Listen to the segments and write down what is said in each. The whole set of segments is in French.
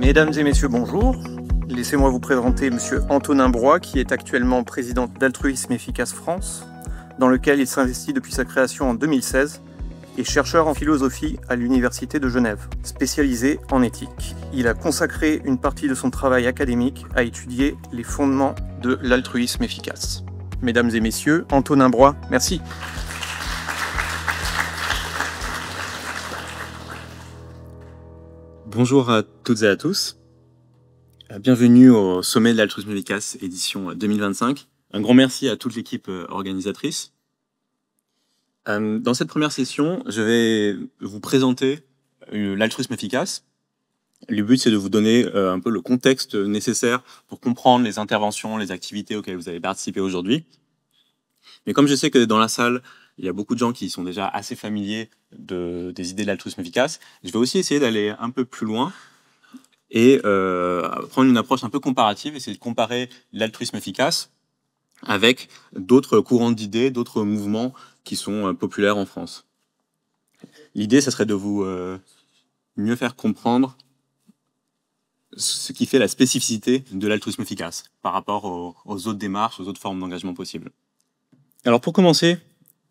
Mesdames et messieurs, bonjour. Laissez-moi vous présenter Monsieur Antonin Broye, qui est actuellement président d'Altruisme Efficace France, dans lequel il s'investit depuis sa création en 2016, et chercheur en philosophie à l'Université de Genève, spécialisé en éthique. Il a consacré une partie de son travail académique à étudier les fondements de l'altruisme efficace. Mesdames et messieurs, Antonin Broye, merci. Bonjour à toutes et à tous. Bienvenue au sommet de l'altruisme efficace édition 2025. Un grand merci à toute l'équipe organisatrice. Dans cette première session, je vais vous présenter l'altruisme efficace. Le but, c'est de vous donner un peu le contexte nécessaire pour comprendre les interventions, les activités auxquelles vous avez participé aujourd'hui. Mais comme je sais que dans la salle, il y a beaucoup de gens qui sont déjà assez familiers des idées de l'altruisme efficace, je vais aussi essayer d'aller un peu plus loin et prendre une approche un peu comparative, essayer de comparer l'altruisme efficace avec d'autres courants d'idées, d'autres mouvements qui sont populaires en France. L'idée, ça serait de vous mieux faire comprendre ce qui fait la spécificité de l'altruisme efficace par rapport aux autres démarches, aux autres formes d'engagement possibles. Alors pour commencer,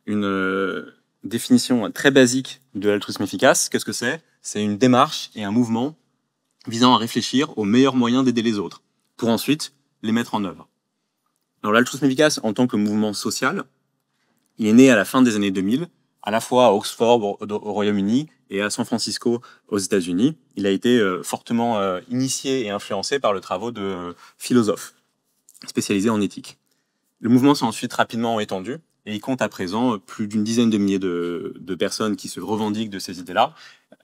une définition très basique de l'altruisme efficace, qu'est-ce que c'est? C'est une démarche et un mouvement visant à réfléchir aux meilleurs moyens d'aider les autres, pour ensuite les mettre en œuvre. Alors l'altruisme efficace en tant que mouvement social, il est né à la fin des années 2000, à la fois à Oxford au Royaume-Uni et à San Francisco aux États-Unis. Il a été fortement initié et influencé par le travail de philosophes spécialisés en éthique. Le mouvement s'est ensuite rapidement étendu et il compte à présent plus d'une dizaine de milliers de personnes qui se revendiquent de ces idées-là,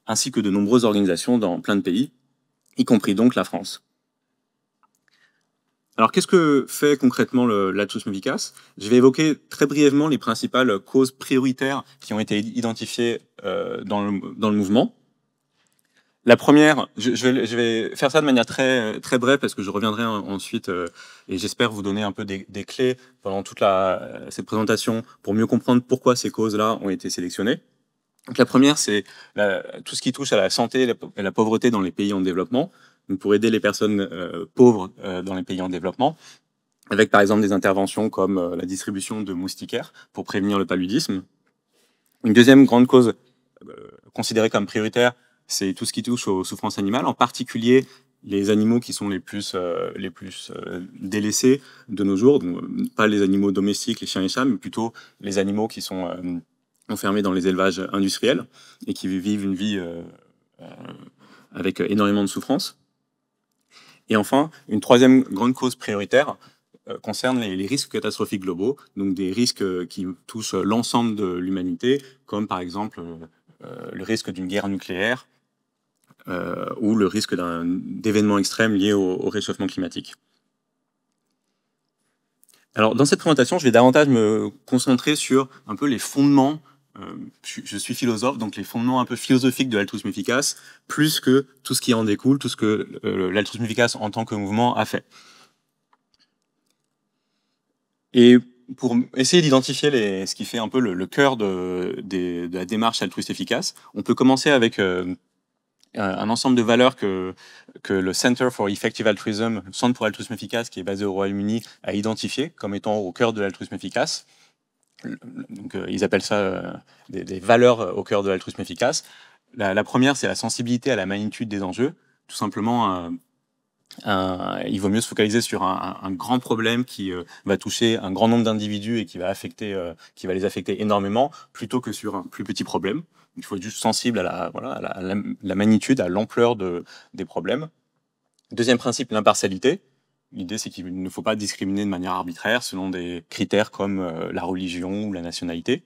ainsi que de nombreuses organisations dans plein de pays, y compris donc la France. Alors qu'est-ce que fait concrètement l'altruisme efficace? Je vais évoquer très brièvement les principales causes prioritaires qui ont été identifiées dans le mouvement. La première, je vais faire ça de manière très brève parce que je reviendrai ensuite et j'espère vous donner un peu des clés pendant toute cette présentation pour mieux comprendre pourquoi ces causes-là ont été sélectionnées. Donc la première, c'est tout ce qui touche à la santé et la pauvreté dans les pays en développement, donc pour aider les personnes pauvres dans les pays en développement, avec par exemple des interventions comme la distribution de moustiquaires pour prévenir le paludisme. Une deuxième grande cause considérée comme prioritaire, c'est tout ce qui touche aux souffrances animales, en particulier les animaux qui sont les plus délaissés de nos jours, donc pas les animaux domestiques, les chiens et chats, mais plutôt les animaux qui sont enfermés dans les élevages industriels et qui vivent une vie avec énormément de souffrance. Et enfin, une troisième grande cause prioritaire concerne les risques catastrophiques globaux, donc des risques qui touchent l'ensemble de l'humanité, comme par exemple le risque d'une guerre nucléaire ou le risque d'événements extrêmes liés au réchauffement climatique. Alors, dans cette présentation, je vais davantage me concentrer sur un peu les fondements. Je suis philosophe, donc les fondements un peu philosophiques de l'altruisme efficace, plus que tout ce qui en découle, tout ce que l'altruisme efficace en tant que mouvement a fait. Et pour essayer d'identifier ce qui fait un peu le cœur de la démarche altruiste efficace, on peut commencer avec un ensemble de valeurs que le Center for Effective Altruism, le Centre pour l'altruisme efficace, qui est basé au Royaume-Uni, a identifié comme étant au cœur de l'altruisme efficace. Donc, ils appellent ça des valeurs au cœur de l'altruisme efficace. La première, c'est la sensibilité à la magnitude des enjeux. Tout simplement, il vaut mieux se focaliser sur un grand problème qui va toucher un grand nombre d'individus et qui va les affecter énormément, plutôt que sur un plus petit problème. Il faut être juste sensible à la magnitude, à l'ampleur des problèmes. Deuxième principe, l'impartialité. L'idée, c'est qu'il ne faut pas discriminer de manière arbitraire selon des critères comme la religion ou la nationalité.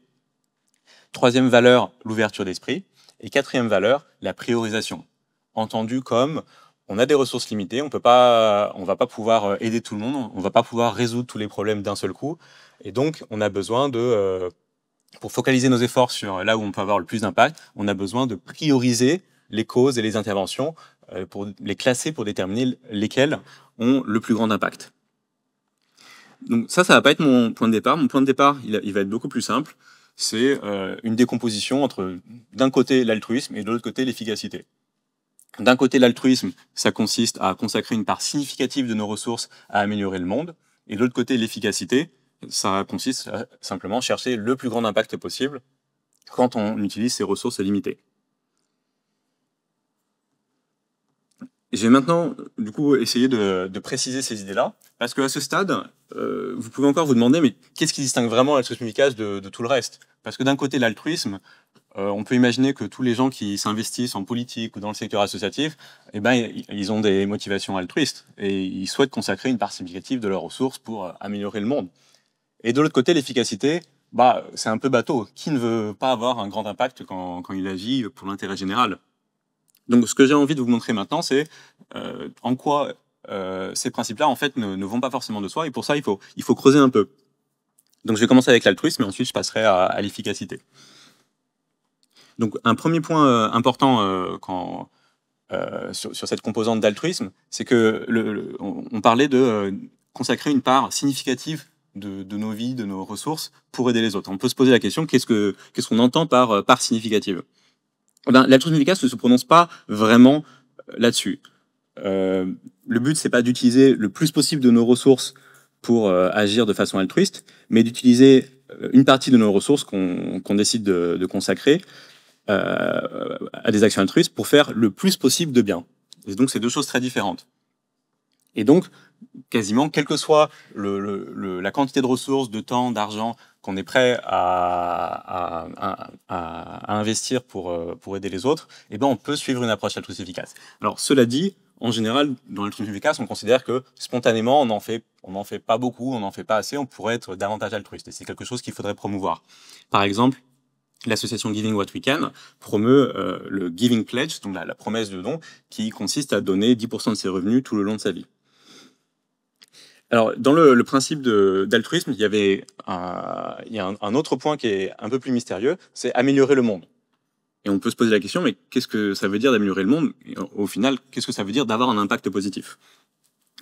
Troisième valeur, l'ouverture d'esprit. Et quatrième valeur, la priorisation. Entendu comme on a des ressources limitées, on va pas pouvoir aider tout le monde, on va pas pouvoir résoudre tous les problèmes d'un seul coup. Et donc, on a besoin pour focaliser nos efforts sur là où on peut avoir le plus d'impact, on a besoin de prioriser les causes et les interventions pour les classer, pour déterminer lesquelles ont le plus grand impact. Donc ça va pas être mon point de départ. Mon point de départ, il va être beaucoup plus simple. C'est une décomposition entre, d'un côté, l'altruisme et de l'autre côté, l'efficacité. D'un côté, l'altruisme, ça consiste à consacrer une part significative de nos ressources à améliorer le monde. Et de l'autre côté, l'efficacité, ça consiste à simplement chercher le plus grand impact possible quand on utilise ces ressources limitées. Je vais maintenant, du coup, essayer de préciser ces idées-là, parce qu'à ce stade, vous pouvez encore vous demander, mais qu'est-ce qui distingue vraiment l'altruisme efficace de tout le reste? Parce que d'un côté, l'altruisme, on peut imaginer que tous les gens qui s'investissent en politique ou dans le secteur associatif, eh ben, ils ont des motivations altruistes, et ils souhaitent consacrer une part significative de leurs ressources pour améliorer le monde. Et de l'autre côté, l'efficacité, bah, c'est un peu bateau. Qui ne veut pas avoir un grand impact quand il agit pour l'intérêt général? Donc, ce que j'ai envie de vous montrer maintenant, c'est en quoi ces principes-là, en fait, ne vont pas forcément de soi. Et pour ça, il faut creuser un peu. Donc, je vais commencer avec l'altruisme, et ensuite, je passerai à l'efficacité. Donc, un premier point important sur cette composante d'altruisme, c'est que on parlait de consacrer une part significative de nos vies, de nos ressources, pour aider les autres. On peut se poser la question, qu'est-ce qu'on entend par part significative? Ben, l'altruisme efficace ne se prononce pas vraiment là-dessus. Le but, c'est pas d'utiliser le plus possible de nos ressources pour agir de façon altruiste, mais d'utiliser une partie de nos ressources qu'on décide de consacrer à des actions altruistes pour faire le plus possible de bien. Et donc, c'est deux choses très différentes. Et donc, quasiment, quelle que soit la quantité de ressources, de temps, d'argent qu'on est prêt à investir pour aider les autres, eh ben, on peut suivre une approche altruiste efficace. Alors, cela dit, en général, dans l'altruisme efficace, on considère que spontanément, on n'en fait pas beaucoup, on n'en fait pas assez, on pourrait être davantage altruiste. Et c'est quelque chose qu'il faudrait promouvoir. Par exemple, l'association Giving What We Can promeut le Giving Pledge, donc la promesse de don, qui consiste à donner 10% de ses revenus tout le long de sa vie. Alors, dans le principe d'altruisme, il y a un autre point qui est un peu plus mystérieux, c'est améliorer le monde. Et on peut se poser la question, mais qu'est-ce que ça veut dire d'améliorer le monde? Et au final, qu'est-ce que ça veut dire d'avoir un impact positif?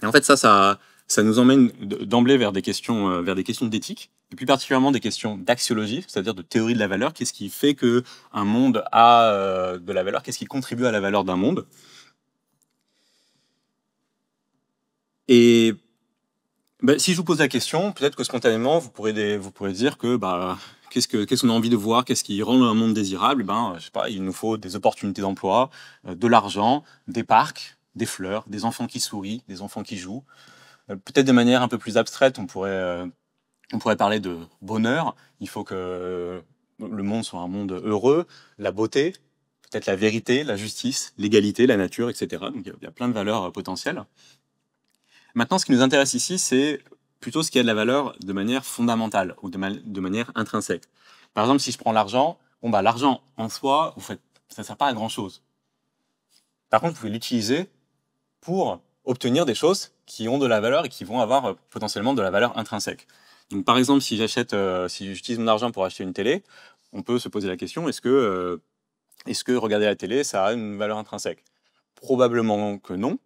Et en fait, ça nous emmène d'emblée vers des questions d'éthique, et plus particulièrement des questions d'axiologie, c'est-à-dire de théorie de la valeur. Qu'est-ce qui fait qu'un monde a de la valeur? Qu'est-ce qui contribue à la valeur d'un monde? Et ben, si je vous pose la question, peut-être que spontanément, vous pourrez dire que qu'est-ce qu'on a envie de voir, qu'est-ce qui rend un monde désirable? Ben, je sais pas, il nous faut des opportunités d'emploi, de l'argent, des parcs, des fleurs, des enfants qui sourient, des enfants qui jouent. Peut-être de manière un peu plus abstraite, on pourrait parler de bonheur. Il faut que le monde soit un monde heureux, la beauté, peut-être la vérité, la justice, l'égalité, la nature, etc. Donc il y a plein de valeurs potentielles. Maintenant, ce qui nous intéresse ici, c'est plutôt ce qui a de la valeur de manière fondamentale ou de manière intrinsèque. Par exemple, si je prends l'argent, bon bah l'argent en soi, ça ne sert pas à grand-chose. Par contre, vous pouvez l'utiliser pour obtenir des choses qui ont de la valeur et qui vont avoir potentiellement de la valeur intrinsèque. Donc, par exemple, si j'utilise mon argent pour acheter une télé, on peut se poser la question, est-ce que regarder la télé, ça a une valeur intrinsèque? Probablement que non.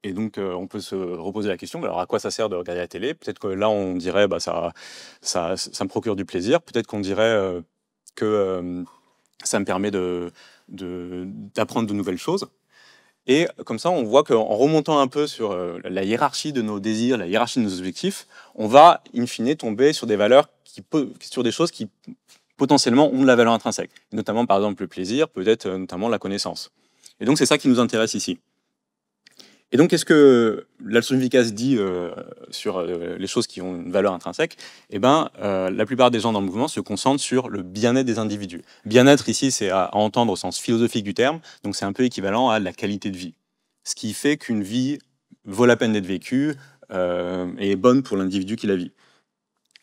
Et donc, on peut se reposer la question, alors à quoi ça sert de regarder la télé? Peut-être que là, on dirait, bah, ça me procure du plaisir. Peut-être qu'on dirait que ça me permet d'apprendre de nouvelles choses. Et comme ça, on voit qu'en remontant un peu sur la hiérarchie de nos désirs, la hiérarchie de nos objectifs, on va, in fine, tomber sur des valeurs sur des choses qui potentiellement ont de la valeur intrinsèque. Et notamment, par exemple, le plaisir, peut-être notamment la connaissance. Et donc, c'est ça qui nous intéresse ici. Et donc, qu'est-ce que l'altruisme efficace dit sur les choses qui ont une valeur intrinsèque? Eh ben, la plupart des gens dans le mouvement se concentrent sur le bien-être des individus. Bien-être ici, c'est à entendre au sens philosophique du terme, donc c'est un peu équivalent à la qualité de vie. Ce qui fait qu'une vie vaut la peine d'être vécue et est bonne pour l'individu qui la vit.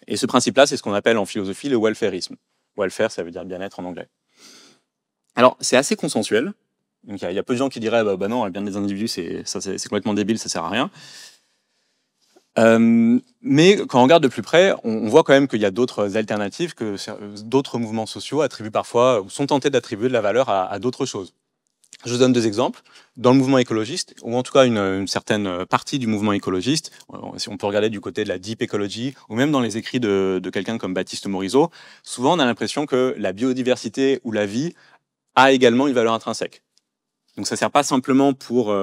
Et ce principe-là, c'est ce qu'on appelle en philosophie le welfarisme. Welfare, ça veut dire bien-être en anglais. Alors, c'est assez consensuel. Donc il y a peu de gens qui diraient bah non, le bien des individus c'est complètement débile, ça sert à rien. Mais quand on regarde de plus près, on voit quand même qu'il y a d'autres alternatives, que d'autres mouvements sociaux attribuent parfois ou sont tentés d'attribuer de la valeur à d'autres choses. Je vous donne deux exemples. Dans le mouvement écologiste, ou en tout cas une certaine partie du mouvement écologiste, si on peut regarder du côté de la deep ecology, ou même dans les écrits de quelqu'un comme Baptiste Morisot, souvent on a l'impression que la biodiversité ou la vie a également une valeur intrinsèque. Donc ça ne sert pas simplement pour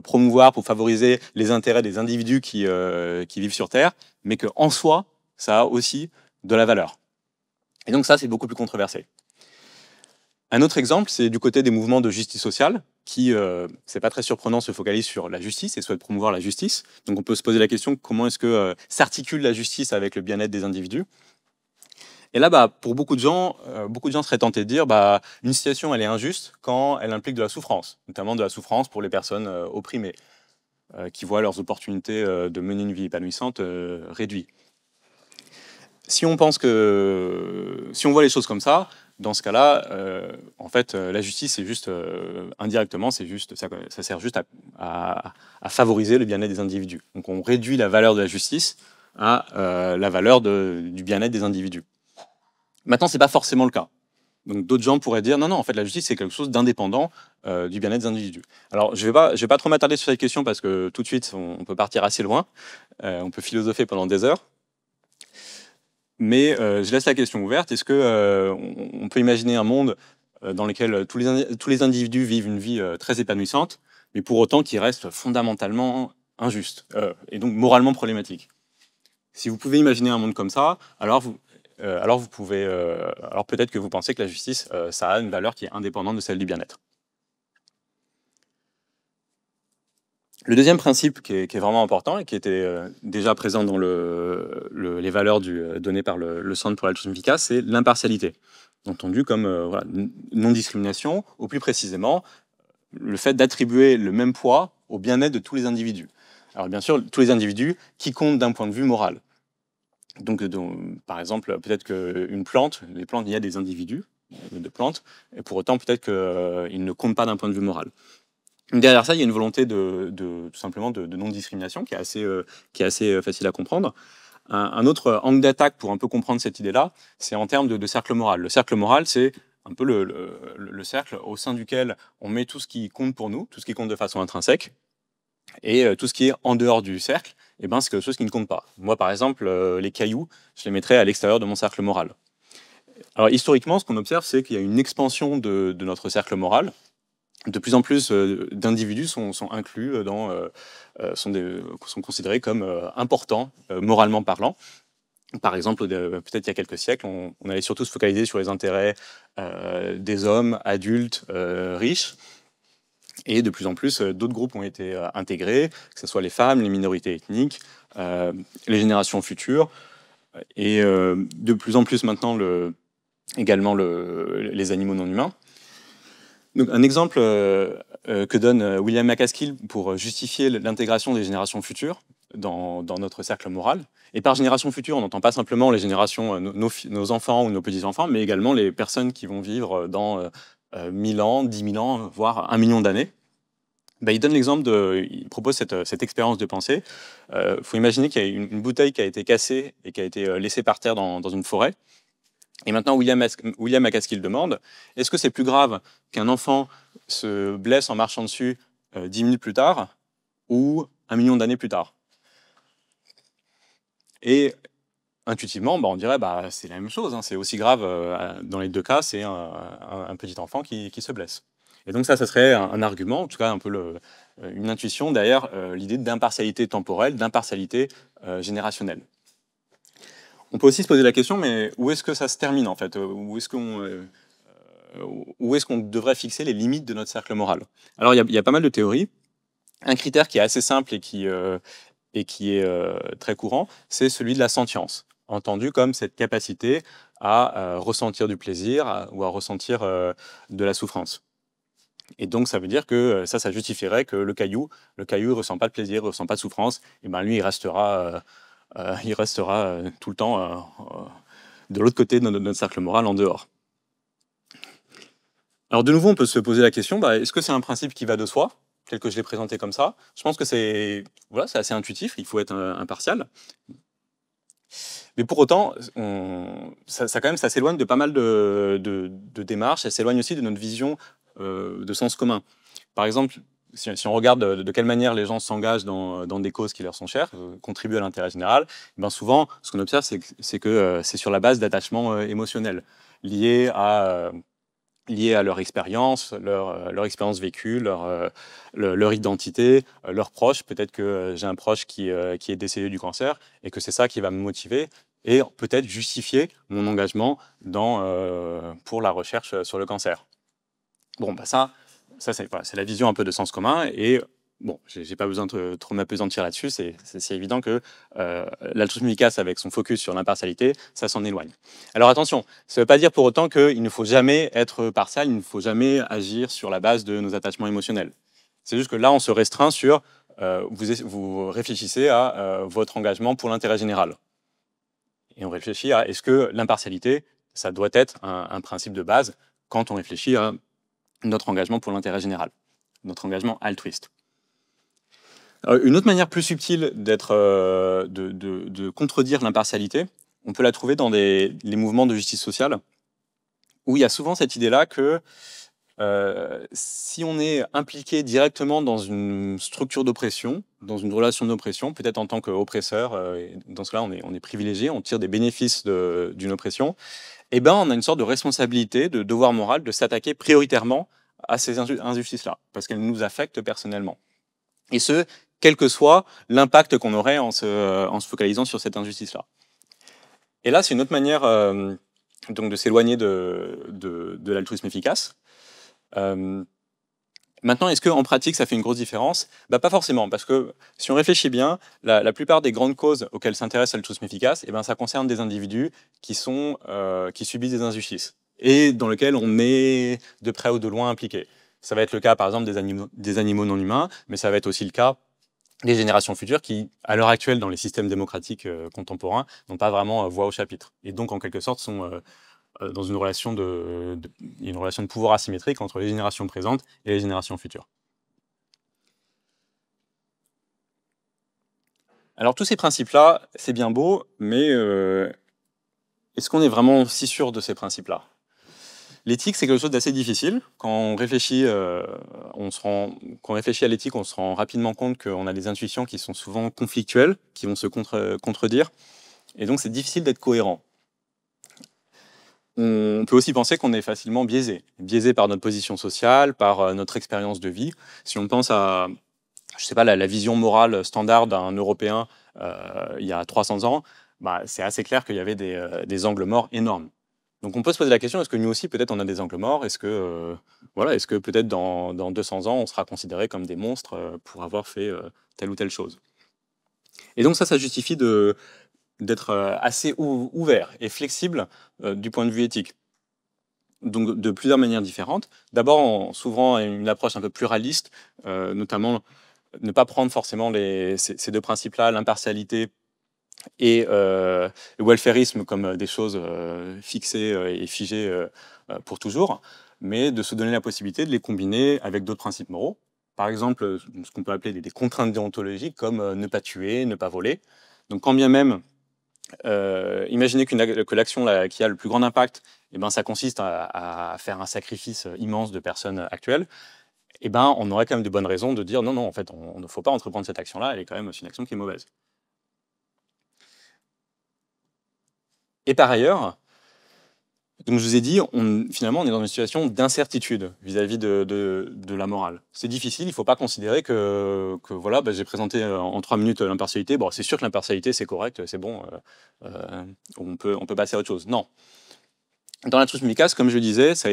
promouvoir, pour favoriser les intérêts des individus qui vivent sur Terre, mais qu'en soi, ça a aussi de la valeur. Et donc ça, c'est beaucoup plus controversé. Un autre exemple, c'est du côté des mouvements de justice sociale, qui, c'est pas très surprenant, se focalisent sur la justice et souhaitent promouvoir la justice. Donc on peut se poser la question, comment est-ce que s'articule la justice avec le bien-être des individus? Et là, pour beaucoup de gens seraient tentés de dire une situation elle est injuste quand elle implique de la souffrance, notamment de la souffrance pour les personnes opprimées, qui voient leurs opportunités de mener une vie épanouissante réduites. Si on voit les choses comme ça, dans ce cas-là, en fait, la justice, c'est juste indirectement, ça sert juste à favoriser le bien-être des individus. Donc on réduit la valeur de la justice à la valeur du bien-être des individus. Maintenant, c'est pas forcément le cas. Donc d'autres gens pourraient dire non, en fait, la justice, c'est quelque chose d'indépendant du bien-être des individus. Alors, je vais pas trop m'attarder sur cette question parce que tout de suite, on peut partir assez loin. On peut philosopher pendant des heures. Mais je laisse la question ouverte. Est-ce qu'on peut imaginer un monde dans lequel tous les individus vivent une vie très épanouissante, mais pour autant qui reste fondamentalement injuste et donc moralement problématique? Si vous pouvez imaginer un monde comme ça, alors peut-être que vous pensez que la justice, ça a une valeur qui est indépendante de celle du bien-être. Le deuxième principe qui est vraiment important et qui était déjà présent dans les valeurs données par le Centre pour l'altruisme efficace, c'est l'impartialité, entendu comme non-discrimination, ou plus précisément, le fait d'attribuer le même poids au bien-être de tous les individus. Alors bien sûr, tous les individus qui comptent d'un point de vue moral. Donc, par exemple, peut-être qu'une plante, les plantes, il y a des individus de plantes, et pour autant, peut-être qu'ils ne comptent pas d'un point de vue moral. Derrière ça, il y a une volonté tout simplement de non-discrimination qui est assez facile à comprendre. Un autre angle d'attaque pour un peu comprendre cette idée-là, c'est en termes de cercle moral. Le cercle moral, c'est un peu le cercle au sein duquel on met tout ce qui compte pour nous, tout ce qui compte de façon intrinsèque, et tout ce qui est en dehors du cercle, c'est quelque chose qui ne compte pas. Moi, par exemple, les cailloux, je les mettrais à l'extérieur de mon cercle moral. Alors, historiquement, ce qu'on observe, c'est qu'il y a une expansion de notre cercle moral. De plus en plus d'individus sont inclus sont considérés comme importants, moralement parlant. Par exemple, peut-être il y a quelques siècles, on allait surtout se focaliser sur les intérêts des hommes adultes riches. Et de plus en plus, d'autres groupes ont été intégrés, que ce soit les femmes, les minorités ethniques, les générations futures, et de plus en plus maintenant également les animaux non humains. Donc, un exemple que donne William MacAskill pour justifier l'intégration des générations futures dans notre cercle moral. Et par génération future, on n'entend pas simplement les générations, nos enfants ou nos petits-enfants, mais également les personnes qui vont vivre dans 1000 ans, 10 000 ans, voire 1 million d'années. Il donne l'exemple il propose cette expérience de pensée. Faut imaginer qu'il y a une bouteille qui a été cassée et qui a été laissée par terre dans une forêt. Et maintenant, William MacAskill demande, est-ce que c'est plus grave qu'un enfant se blesse en marchant dessus 10 minutes plus tard ou 1 million d'années plus tard? Et intuitivement, on dirait c'est la même chose, hein, c'est aussi grave, dans les deux cas, c'est un petit enfant qui se blesse. Et donc ça serait un argument, en tout cas un peu une intuition derrière l'idée d'impartialité temporelle, d'impartialité générationnelle. On peut aussi se poser la question, mais où est-ce que ça se termine en fait? Où est-ce qu'on devrait fixer les limites de notre cercle moral? Alors il y a pas mal de théories. Un critère qui est assez simple et qui est très courant, c'est celui de la sentience, entendu comme cette capacité à ressentir du plaisir ou à ressentir de la souffrance. Et donc ça veut dire que ça justifierait que le caillou ne ressent pas de plaisir, ne ressent pas de souffrance, et lui il restera tout le temps de l'autre côté de notre cercle moral, en dehors. Alors de nouveau, on peut se poser la question, est-ce que c'est un principe qui va de soi, tel que je l'ai présenté comme ça? Je pense que c'est assez intuitif, il faut être impartial. Mais pour autant, ça s'éloigne de pas mal de démarches, ça s'éloigne aussi de notre vision de sens commun. Par exemple, si on regarde de quelle manière les gens s'engagent dans des causes qui leur sont chères, contribuent à l'intérêt général, souvent, ce qu'on observe, c'est que c'est sur la base d'attachements émotionnels, liés à liées à leur expérience, leur expérience vécue, leur identité, leurs proches. Peut-être que j'ai un proche qui est décédé du cancer et que c'est ça qui va me motiver et peut-être justifier mon engagement pour la recherche sur le cancer. Bon, bah ça c'est voilà, la vision un peu de sens commun et bon, j'ai pas besoin de trop m'apesantir là-dessus, c'est évident que l'altruisme efficace avec son focus sur l'impartialité, ça s'en éloigne. Alors attention, ça ne veut pas dire pour autant qu'il ne faut jamais être partial, il ne faut jamais agir sur la base de nos attachements émotionnels. C'est juste que là, on se restreint sur, vous réfléchissez à votre engagement pour l'intérêt général. Et on réfléchit à, est-ce que l'impartialité, ça doit être un principe de base quand on réfléchit à notre engagement pour l'intérêt général, notre engagement altruiste. Une autre manière plus subtile de contredire l'impartialité, on peut la trouver dans les mouvements de justice sociale, où il y a souvent cette idée-là que si on est impliqué directement dans une structure d'oppression, dans une relation d'oppression, peut-être en tant qu'oppresseur, dans ce cas-là on est privilégié, on tire des bénéfices d'une oppression, eh ben, on a une sorte de responsabilité, de devoir moral de s'attaquer prioritairement à ces injustices-là, parce qu'elles nous affectent personnellement. Et ce, quel que soit l'impact qu'on aurait en se focalisant sur cette injustice-là. Et là, c'est une autre manière donc de s'éloigner de l'altruisme efficace. Maintenant, est-ce qu'en pratique, ça fait une grosse différence? Bah, pas forcément, parce que si on réfléchit bien, la plupart des grandes causes auxquelles s'intéresse l'altruisme efficace, eh ben, ça concerne des individus qui subissent des injustices et dans lesquels on est de près ou de loin impliqué. Ça va être le cas, par exemple, des animaux non humains, mais ça va être aussi le cas des générations futures qui, à l'heure actuelle, dans les systèmes démocratiques contemporains, n'ont pas vraiment voix au chapitre. Et donc, en quelque sorte, sont dans une relation de pouvoir asymétrique entre les générations présentes et les générations futures. Alors, tous ces principes-là, c'est bien beau, mais est-ce qu'on est vraiment si sûr de ces principes-là? L'éthique, c'est quelque chose d'assez difficile. Quand on réfléchit à l'éthique, on se rend rapidement compte qu'on a des intuitions qui sont souvent conflictuelles, qui vont se contredire. Et donc, c'est difficile d'être cohérent. On peut aussi penser qu'on est facilement biaisé par notre position sociale, par notre expérience de vie. Si on pense à, je sais pas, la vision morale standard d'un Européen il y a 300 ans, bah, c'est assez clair qu'il y avait des angles morts énormes. Donc on peut se poser la question, est-ce que nous aussi, peut-être, on a des angles morts? Est-ce que peut-être dans 200 ans, on sera considéré comme des monstres pour avoir fait telle ou telle chose? Et donc ça justifie d'être assez ouvert et flexible du point de vue éthique. Donc de plusieurs manières différentes. D'abord en s'ouvrant à une approche un peu pluraliste, notamment ne pas prendre forcément ces deux principes-là, l'impartialité et le welfarisme comme des choses fixées et figées pour toujours, mais de se donner la possibilité de les combiner avec d'autres principes moraux. Par exemple, ce qu'on peut appeler des contraintes déontologiques comme ne pas tuer, ne pas voler. Donc quand bien même, imaginez que l'action qui a le plus grand impact, eh ben, ça consiste à faire un sacrifice immense de personnes actuelles, eh ben, on aurait quand même de bonnes raisons de dire non, en fait, on ne faut pas entreprendre cette action-là, elle est quand même une action qui est mauvaise. Et par ailleurs, comme je vous ai dit, finalement, on est dans une situation d'incertitude vis-à-vis de la morale. C'est difficile, il ne faut pas considérer que voilà, j'ai présenté en 3 minutes l'impartialité. Bon, c'est sûr que l'impartialité, c'est correct, c'est bon, on peut passer à autre chose. Non. Dans l'altruisme efficace, comme je le disais, ça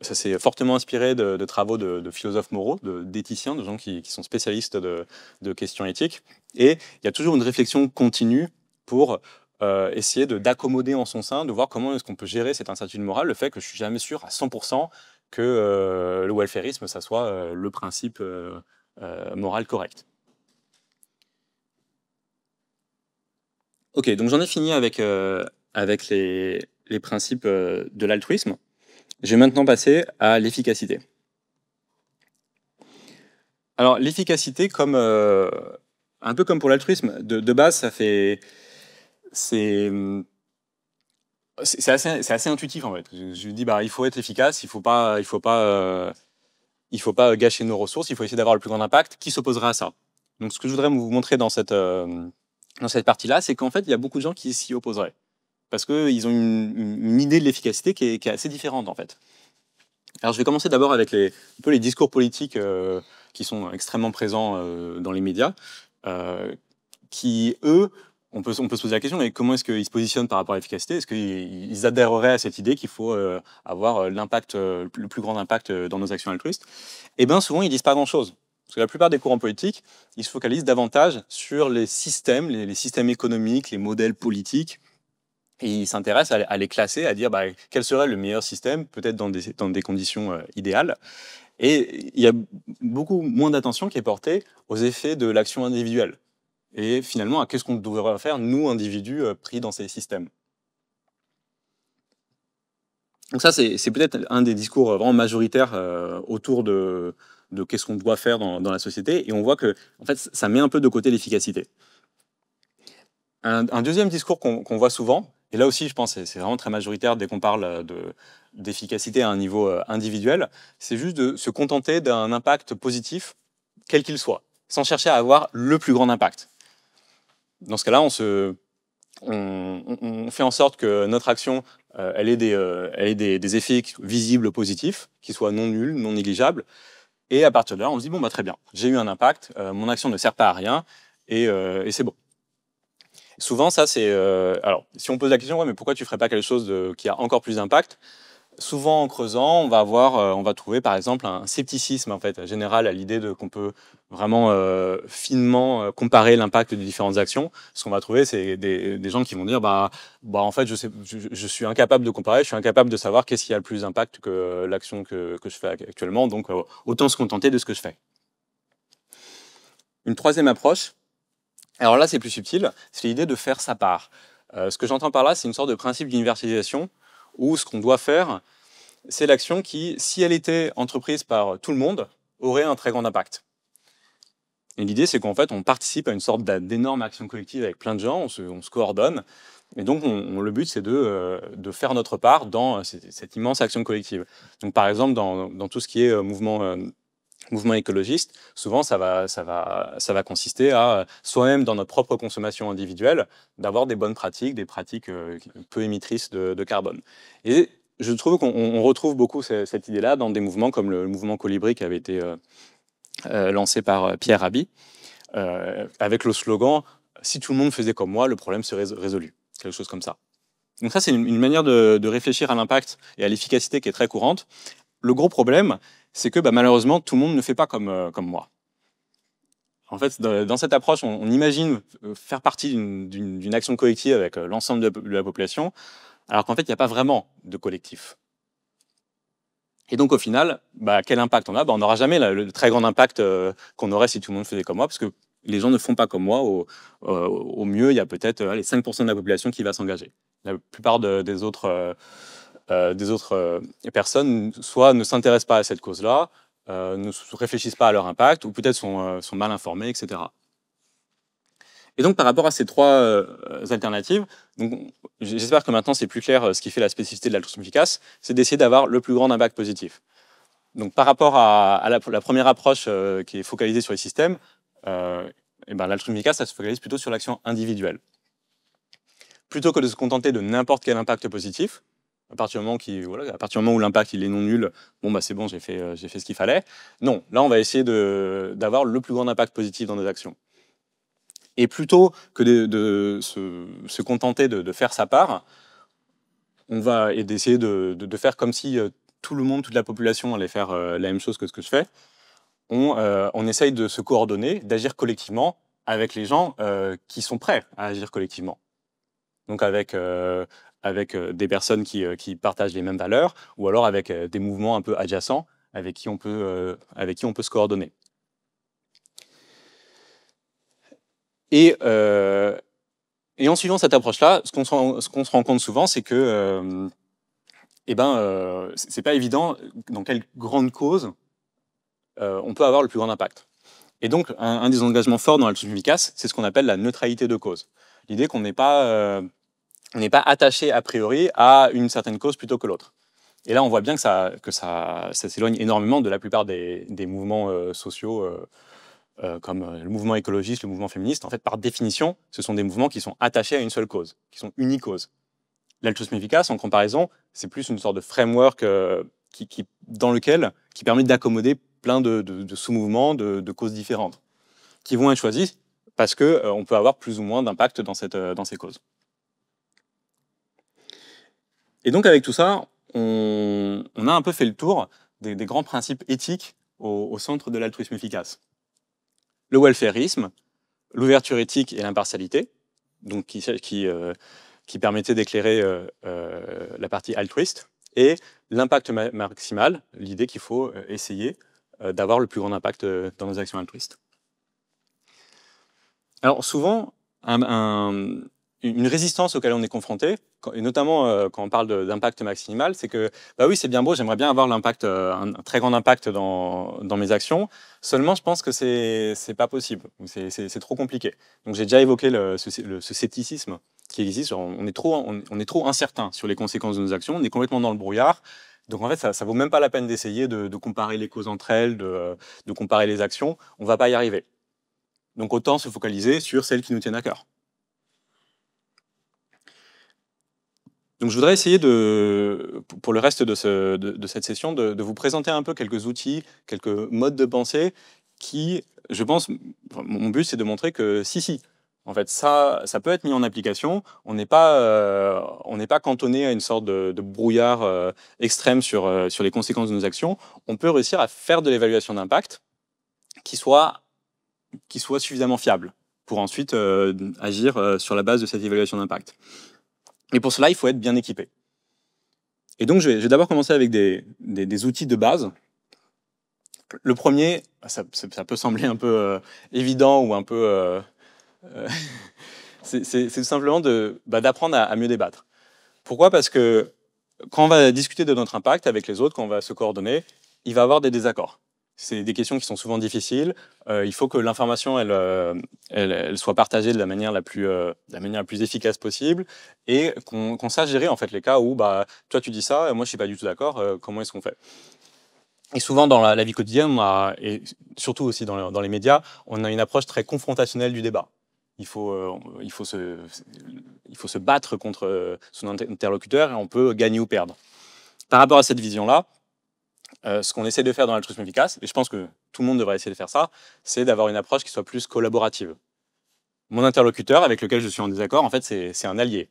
s'est fortement inspiré de travaux de philosophes moraux, d'éthiciens, de gens qui sont spécialistes de questions éthiques. Et il y a toujours une réflexion continue pour essayer d'accommoder en son sein, de voir comment est-ce qu'on peut gérer cette incertitude morale, le fait que je suis jamais sûr à 100% que le welfarisme, ça soit le principe moral correct. Ok, donc j'en ai fini avec les principes de l'altruisme. Je vais maintenant passer à l'efficacité. Alors l'efficacité, un peu comme pour l'altruisme, de base, c'est assez intuitif en fait. Je dis il faut être efficace, il faut pas gâcher nos ressources, il faut essayer d'avoir le plus grand impact. Qui s'opposerait à ça? Donc ce que je voudrais vous montrer dans cette partie-là, c'est qu'en fait il y a beaucoup de gens qui s'y opposeraient parce qu'ils ont une idée de l'efficacité qui est assez différente en fait. Alors je vais commencer d'abord avec un peu les discours politiques qui sont extrêmement présents dans les médias, qui, eux, on peut se poser la question, mais comment est-ce qu'ils se positionnent par rapport à l'efficacité? Est-ce qu'ils adhéreraient à cette idée qu'il faut avoir le plus grand impact dans nos actions altruistes? Eh bien, souvent, ils disent pas grand-chose. Parce que la plupart des courants politiques, ils se focalisent davantage sur les systèmes, les systèmes économiques, les modèles politiques, et ils s'intéressent à les classer, à dire bah, quel serait le meilleur système, peut-être dans des conditions idéales. Et il y a beaucoup moins d'attention qui est portée aux effets de l'action individuelle. Et finalement, à qu'est-ce qu'on devrait faire, nous, individus, pris dans ces systèmes. Donc ça, c'est peut-être un des discours vraiment majoritaires autour de qu'est-ce qu'on doit faire dans la société. Et on voit que en fait, ça met un peu de côté l'efficacité. Un deuxième discours qu'on voit souvent, et là aussi, je pense que c'est vraiment très majoritaire dès qu'on parle d'efficacité à un niveau individuel, c'est juste de se contenter d'un impact positif, quel qu'il soit, sans chercher à avoir le plus grand impact. Dans ce cas-là, on fait en sorte que notre action elle ait des effets visibles positifs, qui soient non nuls, non négligeables, et à partir de là, on se dit, bon, bah, très bien, j'ai eu un impact, mon action ne sert pas à rien, et c'est bon. Souvent, ça, c'est... alors, si on pose la question, ouais, mais pourquoi tu ne ferais pas quelque chose qui a encore plus d'impact? Souvent, en creusant, on va trouver, par exemple, un scepticisme en fait, général à l'idée qu'on peut vraiment finement comparer l'impact des différentes actions. Ce qu'on va trouver, c'est des gens qui vont dire, en fait, je suis incapable de comparer, je suis incapable de savoir qu'est-ce qui a le plus d'impact que l'action que je fais actuellement, donc autant se contenter de ce que je fais. Une troisième approche, alors là, c'est plus subtil, c'est l'idée de faire sa part. Ce que j'entends par là, c'est une sorte de principe d'universalisation, où ce qu'on doit faire, c'est l'action qui, si elle était entreprise par tout le monde, aurait un très grand impact. Et l'idée, c'est qu'en fait, on participe à une sorte d'énorme action collective avec plein de gens, on se coordonne, et donc le but, c'est de faire notre part dans cette immense action collective. Donc par exemple, dans tout ce qui est mouvement écologiste, souvent ça va consister à soi-même dans notre propre consommation individuelle d'avoir des bonnes pratiques, des pratiques peu émettrices de carbone. Et je trouve qu'on retrouve beaucoup cette idée-là dans des mouvements comme le mouvement Colibri qui avait été lancé par Pierre Rabhi, avec le slogan « Si tout le monde faisait comme moi, le problème serait résolu ». Quelque chose comme ça. Donc ça, c'est une manière de réfléchir à l'impact et à l'efficacité qui est très courante. Le gros problème, c'est que malheureusement, tout le monde ne fait pas comme moi. En fait, dans cette approche, on imagine faire partie d'une action collective avec l'ensemble de la population, alors qu'en fait, il n'y a pas vraiment de collectif. Et donc, au final, quel impact on a? On n'aura jamais le très grand impact qu'on aurait si tout le monde faisait comme moi, parce que les gens ne font pas comme moi. Au mieux, il y a peut-être les 5% de la population qui va s'engager. La plupart des autres personnes soit ne s'intéressent pas à cette cause-là, ne réfléchissent pas à leur impact, ou peut-être sont mal informés, etc. Et donc, par rapport à ces trois alternatives, j'espère que maintenant c'est plus clair ce qui fait la spécificité de l'altruisme efficace, c'est d'essayer d'avoir le plus grand impact positif. Donc, par rapport à la première approche qui est focalisée sur les systèmes, l'altruisme efficace, ça se focalise plutôt sur l'action individuelle. Plutôt que de se contenter de n'importe quel impact positif, à partir du moment où l'impact il est non nul, c'est bon, j'ai fait ce qu'il fallait. Non, là on va essayer d'avoir le plus grand impact positif dans nos actions. Et plutôt que de se contenter de faire sa part, on va essayer de faire comme si tout le monde, toute la population allait faire la même chose que ce que je fais. On essaye de se coordonner, d'agir collectivement avec les gens qui sont prêts à agir collectivement. Donc avec des personnes qui partagent les mêmes valeurs, ou alors avec des mouvements un peu adjacents avec qui on peut se coordonner. Et en suivant cette approche-là, ce qu'on se rend compte souvent, c'est que c'est pas évident dans quelle grande cause on peut avoir le plus grand impact. Et donc, un des engagements forts dans l'altruisme efficace, c'est ce qu'on appelle la neutralité de cause. L'idée qu'on n'est pas attaché a priori à une certaine cause plutôt que l'autre. Et là, on voit bien que ça s'éloigne énormément de la plupart des mouvements sociaux, comme le mouvement écologiste, le mouvement féministe. En fait, par définition, ce sont des mouvements qui sont attachés à une seule cause, qui sont unicauses. L'altruisme efficace, en comparaison, c'est plus une sorte de framework qui permet d'accommoder plein de sous-mouvements, de causes différentes, qui vont être choisis parce qu'on peut avoir plus ou moins d'impact dans ces causes. Et donc avec tout ça, on a un peu fait le tour des grands principes éthiques au centre de l'altruisme efficace. Le welfarisme, l'ouverture éthique et l'impartialité, donc qui permettait d'éclairer la partie altruiste, et l'impact maximal, l'idée qu'il faut essayer d'avoir le plus grand impact dans nos actions altruistes. Alors souvent, une résistance auquel on est confronté, et notamment quand on parle d'impact maximal, c'est que, bah oui, c'est bien beau, j'aimerais bien avoir l'impact, un très grand impact dans mes actions, seulement je pense que c'est pas possible, c'est trop compliqué. Donc j'ai déjà évoqué ce scepticisme qui existe, on est trop incertain sur les conséquences de nos actions, on est complètement dans le brouillard, donc en fait ça vaut même pas la peine d'essayer de comparer les causes entre elles, de comparer les actions, on va pas y arriver. Donc autant se focaliser sur celles qui nous tiennent à cœur. Donc je voudrais essayer, pour le reste de cette session, de vous présenter un peu quelques outils, quelques modes de pensée qui, je pense, mon but c'est de montrer que si, en fait ça peut être mis en application, on n'est pas cantonné à une sorte de brouillard extrême sur les conséquences de nos actions, on peut réussir à faire de l'évaluation d'impact qui soit suffisamment fiable pour ensuite agir sur la base de cette évaluation d'impact. Et pour cela, il faut être bien équipé. Et donc, je vais d'abord commencer avec des outils de base. Le premier, ça peut sembler un peu évident ou un peu... c'est tout simplement d'apprendre à mieux débattre. Pourquoi? Parce que quand on va discuter de notre impact avec les autres, quand on va se coordonner, il va y avoir des désaccords. C'est des questions qui sont souvent difficiles. Il faut que l'information elle soit partagée de la manière la plus efficace possible et qu'on sache gérer en fait les cas où bah, toi tu dis ça et moi je suis pas du tout d'accord. Comment est-ce qu'on fait? Et souvent dans la vie quotidienne, et surtout aussi dans les médias, on a une approche très confrontationnelle du débat. Il faut se battre contre son interlocuteur et on peut gagner ou perdre. Par rapport à cette vision-là, ce qu'on essaie de faire dans l'altruisme efficace, et je pense que tout le monde devrait essayer de faire ça, c'est d'avoir une approche qui soit plus collaborative. Mon interlocuteur avec lequel je suis en désaccord, en fait, c'est un allié.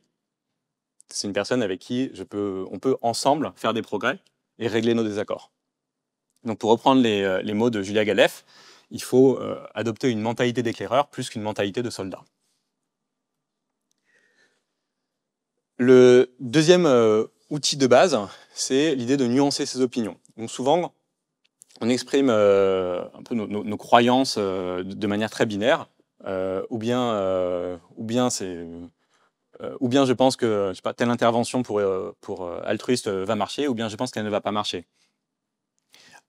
C'est une personne avec qui on peut ensemble faire des progrès et régler nos désaccords. Donc pour reprendre les mots de Julia Galef, il faut adopter une mentalité d'éclaireur plus qu'une mentalité de soldat. Le deuxième outil de base, c'est l'idée de nuancer ses opinions. Donc souvent, on exprime un peu nos croyances de manière très binaire, ou bien je pense que je sais pas, telle intervention pour altruiste va marcher, ou bien je pense qu'elle ne va pas marcher.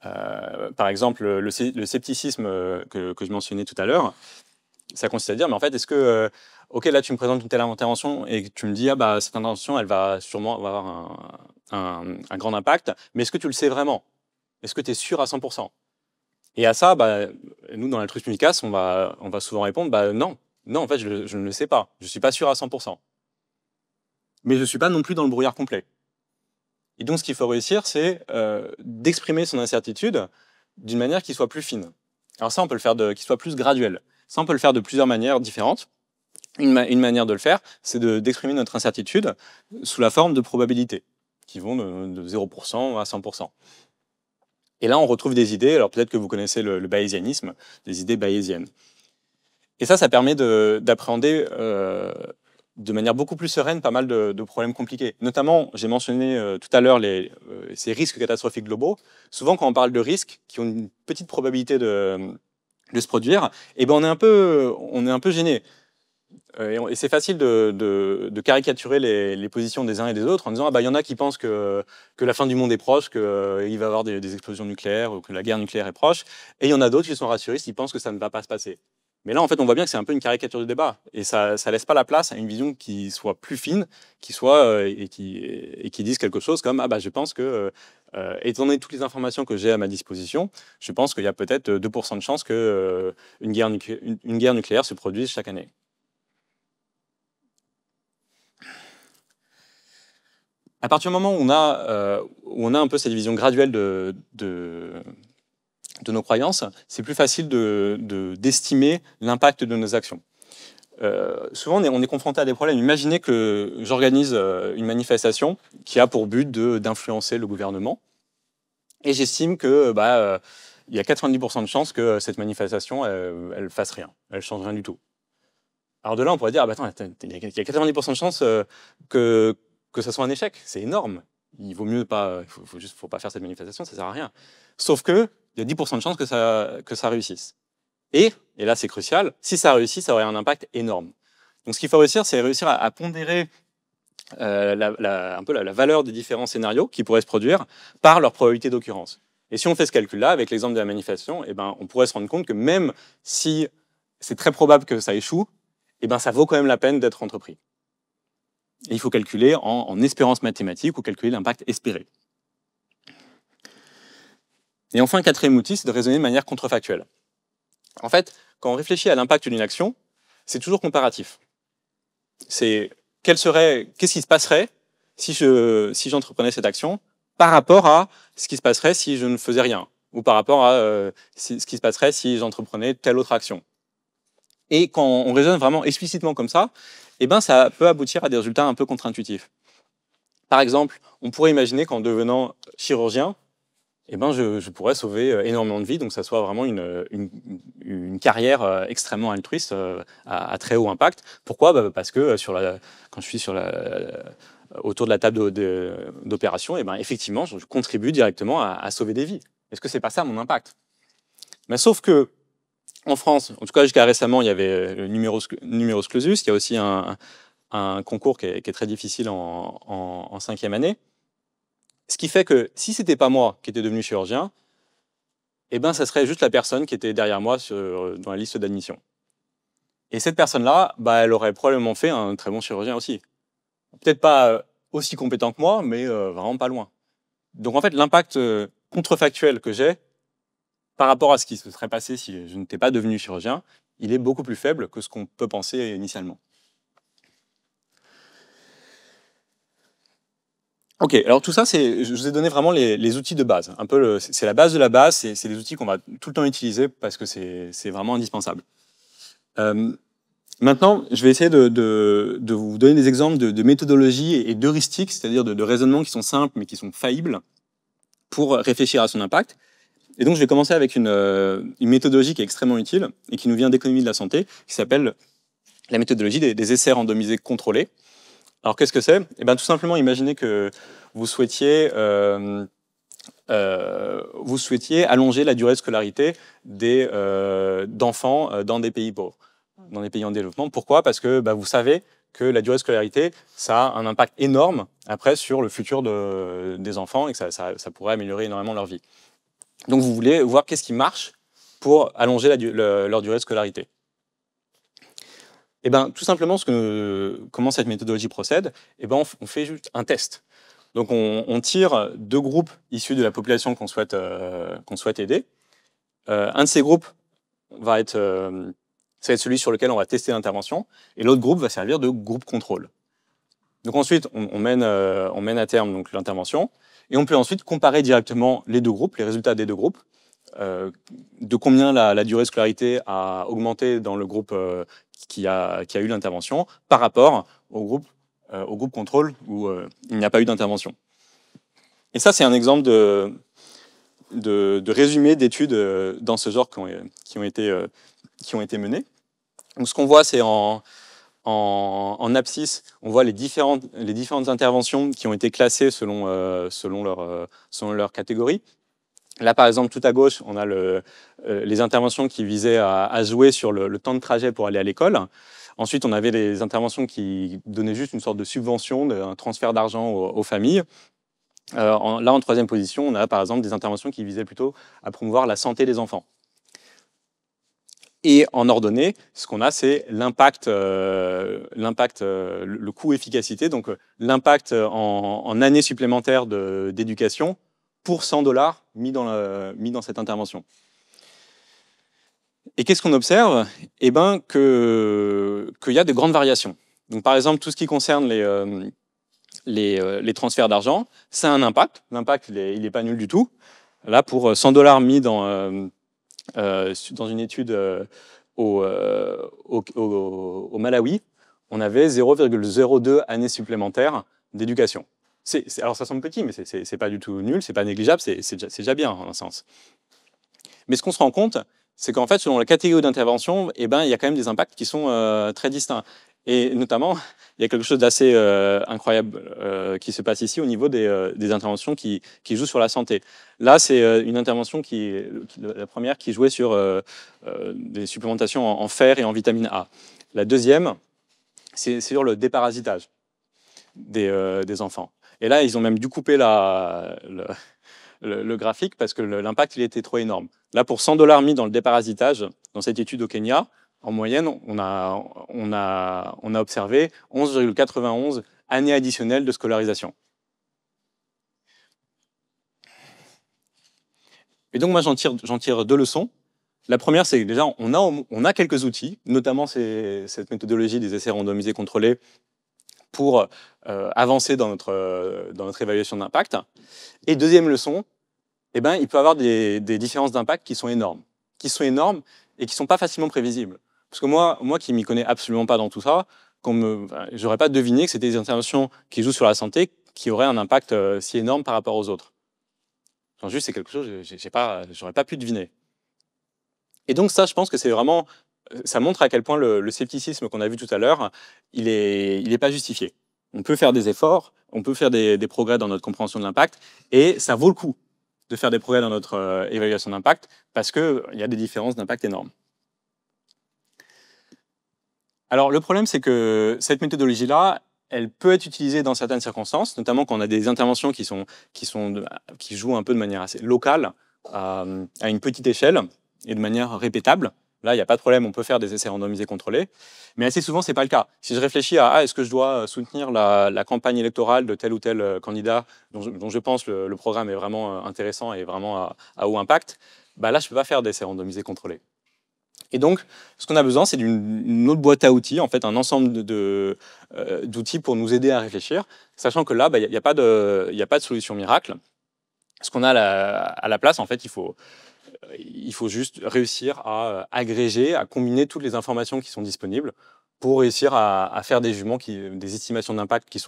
Par exemple, le scepticisme que je mentionnais tout à l'heure, ça consiste à dire, mais en fait, est-ce que, ok, là, tu me présentes une telle intervention et tu me dis, ah bah, cette intervention, elle va sûrement avoir un grand impact, mais est-ce que tu le sais vraiment? Est-ce que tu es sûr à 100%? Et à ça, bah, nous, dans l'altruisme efficace, on va souvent répondre, bah non, en fait, je ne le sais pas, je ne suis pas sûr à 100%. Mais je ne suis pas non plus dans le brouillard complet. Et donc, ce qu'il faut réussir, c'est d'exprimer son incertitude d'une manière qui soit plus fine. Alors ça, on peut le faire qui soit plus graduel. Ça, on peut le faire de plusieurs manières différentes. Une manière de le faire, c'est d'exprimer notre incertitude sous la forme de probabilités, qui vont de 0% à 100%. Et là, on retrouve des idées, alors peut-être que vous connaissez le bayésianisme, des idées bayésiennes. Et ça permet d'appréhender de manière beaucoup plus sereine pas mal de problèmes compliqués. Notamment, j'ai mentionné tout à l'heure ces risques catastrophiques globaux. Souvent, quand on parle de risques qui ont une petite probabilité de se produire, eh ben on est un peu gêné. Et c'est facile de caricaturer les positions des uns et des autres en disant ah bah, y en a qui pensent que la fin du monde est proche, qu'il va y avoir des explosions nucléaires ou que la guerre nucléaire est proche, et il y en a d'autres qui sont rassuristes, qui pensent que ça ne va pas se passer. Mais là, en fait, on voit bien que c'est un peu une caricature du débat, et ça laisse pas la place à une vision qui soit plus fine, qui soit et qui dise quelque chose comme ah bah je pense que étant donné toutes les informations que j'ai à ma disposition, je pense qu'il y a peut-être 2% de chances que une guerre nucléaire se produise chaque année. À partir du moment où on a un peu cette vision graduelle de nos croyances, c'est plus facile d'estimer l'impact de nos actions. Souvent, on est confronté à des problèmes. Imaginez que j'organise une manifestation qui a pour but d'influencer le gouvernement, et j'estime que il y a 90% de chances que cette manifestation, elle fasse rien, elle change rien du tout. Alors de là, on pourrait dire, attends, il y a 90% de chances que ça soit un échec. C'est énorme. Il vaut mieux pas, faut pas faire cette manifestation, ça sert à rien. Sauf que il y a 10% de chances que ça réussisse. Et là, c'est crucial, si ça réussit, ça aurait un impact énorme. Donc ce qu'il faut réussir, c'est réussir à pondérer un peu la valeur des différents scénarios qui pourraient se produire par leur probabilité d'occurrence. Et si on fait ce calcul-là, avec l'exemple de la manifestation, on pourrait se rendre compte que même si c'est très probable que ça échoue, ça vaut quand même la peine d'être entrepris. Et il faut calculer en espérance mathématique ou calculer l'impact espéré. Et enfin, un quatrième outil, c'est de raisonner de manière contrefactuelle. En fait, quand on réfléchit à l'impact d'une action, c'est toujours comparatif. C'est qu'est-ce qui se passerait si j'entreprenais cette action par rapport à ce qui se passerait si je ne faisais rien, ou par rapport à ce qui se passerait si j'entreprenais telle autre action. Et quand on raisonne vraiment explicitement comme ça, ça peut aboutir à des résultats un peu contre-intuitifs. Par exemple, on pourrait imaginer qu'en devenant chirurgien, je pourrais sauver énormément de vies, donc ça soit vraiment une carrière extrêmement altruiste à très haut impact. Pourquoi ? Parce que quand je suis autour de la table d'opération, effectivement, je contribue directement à sauver des vies. Est-ce que c'est pas ça mon impact ? Mais sauf que en France, en tout cas jusqu'à récemment, il y avait le numerus clausus, il y a aussi un concours qui est très difficile en 5e année. Ce qui fait que si c'était pas moi qui étais devenu chirurgien, ça serait juste la personne qui était derrière moi dans la liste d'admission. Et cette personne-là, elle aurait probablement fait un très bon chirurgien aussi. Peut-être pas aussi compétent que moi, mais vraiment pas loin. Donc en fait, l'impact contrefactuel que j'ai par rapport à ce qui se serait passé si je n'étais pas devenu chirurgien, il est beaucoup plus faible que ce qu'on peut penser initialement. Ok, alors tout ça, je vous ai donné vraiment les outils de base. C'est la base de la base, c'est les outils qu'on va tout le temps utiliser parce que c'est vraiment indispensable. Maintenant, je vais essayer de vous donner des exemples de méthodologies et d'heuristiques, c'est-à-dire de raisonnements qui sont simples mais qui sont faillibles pour réfléchir à son impact. Et donc, je vais commencer avec une méthodologie qui est extrêmement utile et qui nous vient d'économie de la santé, qui s'appelle la méthodologie des essais randomisés contrôlés. Alors, qu'est-ce que c'est ? Tout simplement, imaginez que vous souhaitiez allonger la durée de scolarité d'enfants dans des pays pauvres, dans des pays en développement. Pourquoi ? Parce que vous savez que la durée de scolarité, ça a un impact énorme après sur le futur des enfants et que ça pourrait améliorer énormément leur vie. Donc, vous voulez voir qu'est-ce qui marche pour allonger leur durée de scolarité. Tout simplement, comment cette méthodologie procède, on fait juste un test. Donc, on tire 2 groupes issus de la population qu'on souhaite aider. Un de ces groupes ça va être celui sur lequel on va tester l'intervention, et l'autre groupe va servir de groupe contrôle. Donc ensuite, on mène à terme donc l'intervention, et on peut ensuite comparer directement les 2 groupes, les résultats des 2 groupes, de combien la durée de scolarité a augmenté dans le groupe qui a eu l'intervention par rapport au groupe contrôle où il n'y a pas eu d'intervention. Et ça, c'est un exemple de résumé d'études dans ce genre qui ont été menées. Donc, ce qu'on voit, c'est en abscisse, on voit les différentes interventions qui ont été classées selon leur catégorie. Là, par exemple, tout à gauche, on a les interventions qui visaient à jouer sur le temps de trajet pour aller à l'école. Ensuite, on avait les interventions qui donnaient juste une sorte de subvention, un transfert d'argent aux familles. Là, en 3e position, on a par exemple des interventions qui visaient plutôt à promouvoir la santé des enfants. Et en ordonnée, ce qu'on a, c'est l'impact, le coût-efficacité, donc l'impact en années supplémentaires d'éducation pour $100 mis dans cette intervention. Et qu'est-ce qu'on observe ? Qu'il y a de grandes variations. Donc, par exemple, tout ce qui concerne les transferts d'argent, ça a un impact. L'impact, il n'est pas nul du tout. Là, pour 100 $ mis dans une étude au Malawi, on avait 0,02 années supplémentaires d'éducation. Alors ça semble petit, mais c'est pas du tout nul, c'est pas négligeable, c'est déjà bien en un sens. Mais ce qu'on se rend compte, c'est qu'en fait, selon la catégorie d'intervention, il y a quand même des impacts qui sont très distincts. Et notamment, il y a quelque chose d'assez incroyable qui se passe ici au niveau des interventions qui jouent sur la santé. Là, c'est une intervention la première qui jouait sur des supplémentations en fer et en vitamine A. La deuxième, c'est sur le déparasitage des enfants. Et là, ils ont même dû couper le graphique parce que l'impact il était trop énorme. Là, pour 100 $ mis dans le déparasitage, dans cette étude au Kenya, en moyenne, on a observé 11,91 années additionnelles de scolarisation. Et donc, moi, j'en tire deux leçons. La première, c'est que déjà, on a quelques outils, notamment cette méthodologie des essais randomisés contrôlés pour avancer dans notre évaluation d'impact. Et deuxième leçon, il peut y avoir des différences d'impact qui sont énormes et qui ne sont pas facilement prévisibles. Parce que moi qui ne m'y connais absolument pas dans tout ça, je n'aurais pas deviné que c'était des interventions qui jouent sur la santé qui auraient un impact si énorme par rapport aux autres. Juste, c'est quelque chose que je n'aurais pas pu deviner. Et donc ça, je pense que c'est vraiment... Ça montre à quel point le scepticisme qu'on a vu tout à l'heure, il est pas justifié. On peut faire des efforts, on peut faire des progrès dans notre compréhension de l'impact, et ça vaut le coup de faire des progrès dans notre évaluation d'impact, parce qu'il y a des différences d'impact énormes. Alors le problème, c'est que cette méthodologie-là, elle peut être utilisée dans certaines circonstances, notamment quand on a des interventions qui jouent un peu de manière assez locale, à une petite échelle, et de manière répétable. Là, il n'y a pas de problème, on peut faire des essais randomisés contrôlés. Mais assez souvent, ce n'est pas le cas. Si je réfléchis à est-ce que je dois soutenir la campagne électorale de tel ou tel candidat dont je pense le programme est vraiment intéressant et vraiment à haut impact, là, je ne peux pas faire d'essais randomisés contrôlés. Et donc, ce qu'on a besoin, c'est d'une autre boîte à outils, en fait, un ensemble d'outils pour nous aider à réfléchir, sachant que là, il n'y a pas de solution miracle. Ce qu'on a à la place, en fait, il faut juste réussir à agréger, à combiner toutes les informations qui sont disponibles pour réussir à faire des jugements, des estimations d'impact qui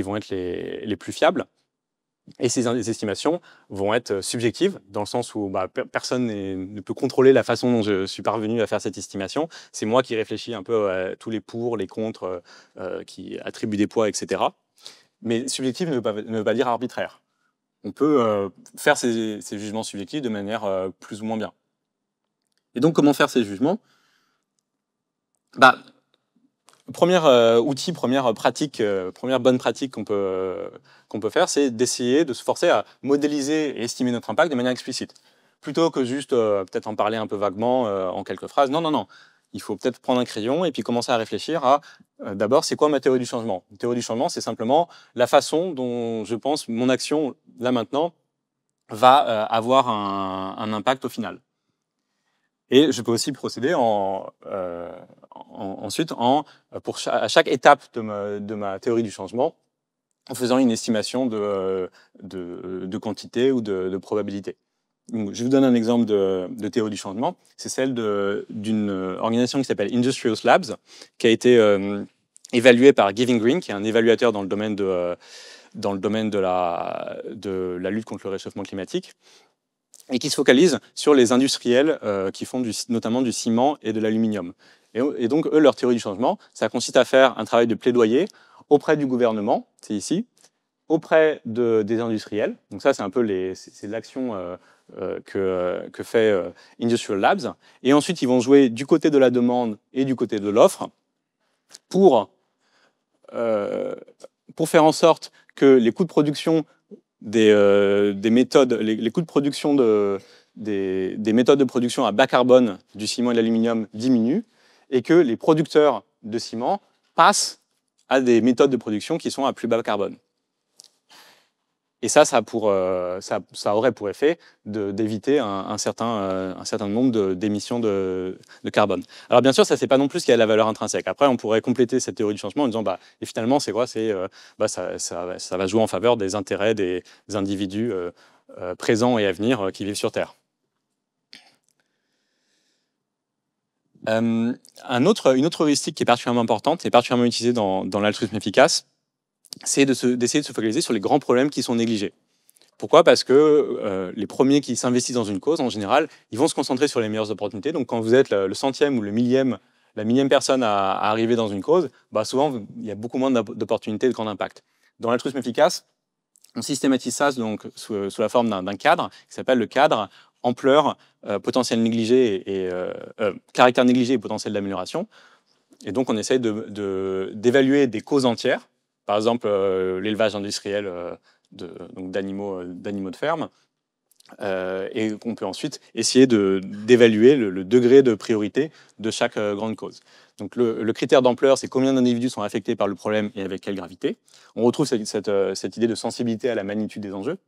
vont être les plus fiables. Et ces estimations vont être subjectives, dans le sens où personne ne peut contrôler la façon dont je suis parvenu à faire cette estimation. C'est moi qui réfléchis un peu à tous les pour, les contre, qui attribuent des poids, etc. Mais subjectif ne veut pas dire arbitraire. On peut faire ces jugements subjectifs de manière plus ou moins bien. Et donc, comment faire ces jugements ? Premier outil, première bonne pratique qu'on peut faire, c'est d'essayer de se forcer à modéliser et estimer notre impact de manière explicite. Plutôt que juste peut-être en parler un peu vaguement en quelques phrases. Non. Il faut peut-être prendre un crayon et puis commencer à réfléchir à d'abord, c'est quoi ma théorie du changement ? La théorie du changement, c'est simplement la façon dont je pense mon action, là maintenant, va avoir un impact au final. Et je peux aussi procéder ensuite à chaque étape de ma théorie du changement en faisant une estimation de quantité ou de probabilité. Donc, je vous donne un exemple de théorie du changement. C'est celle d'une organisation qui s'appelle Industrial Labs, qui a été évaluée par Giving Green, qui est un évaluateur dans le domaine de la lutte contre le réchauffement climatique, et qui se focalise sur les industriels qui font notamment du ciment et de l'aluminium. Et donc, eux, leur théorie du changement, ça consiste à faire un travail de plaidoyer auprès du gouvernement, c'est ici, auprès des industriels. Donc ça, c'est un peu l'action que fait Industrial Labs. Et ensuite, ils vont jouer du côté de la demande et du côté de l'offre pour faire en sorte que les coûts de production des méthodes, les coûts de production des méthodes de production à bas carbone du ciment et de l'aluminium diminuent et que les producteurs de ciment passent à des méthodes de production qui sont à plus bas carbone. Et ça aurait pour effet d'éviter un certain nombre d'émissions de carbone. Alors bien sûr, ça c'est pas non plus ce qui a la valeur intrinsèque. Après, on pourrait compléter cette théorie du changement en disant, et finalement, c'est quoi? Ça va jouer en faveur des intérêts des individus présents et à venir qui vivent sur Terre. Une autre heuristique qui est particulièrement importante et particulièrement utilisée dans l'altruisme efficace, c'est d'essayer de se focaliser sur les grands problèmes qui sont négligés. Pourquoi? Parce que les premiers qui s'investissent dans une cause, en général, ils vont se concentrer sur les meilleures opportunités. Donc quand vous êtes le centième ou la millième personne à arriver dans une cause, souvent il y a beaucoup moins d'opportunités de grand impact. Dans l'altruisme efficace, on systématise ça donc, sous la forme d'un cadre qui s'appelle le cadre ampleur, potentiel négligé et caractère négligé et potentiel d'amélioration. Et donc on essaye d'évaluer des causes entières, par exemple l'élevage industriel d'animaux de ferme, et on peut ensuite essayer d'évaluer le degré de priorité de chaque grande cause. Donc le critère d'ampleur, c'est combien d'individus sont affectés par le problème et avec quelle gravité. On retrouve cette idée de sensibilité à la magnitude des enjeux.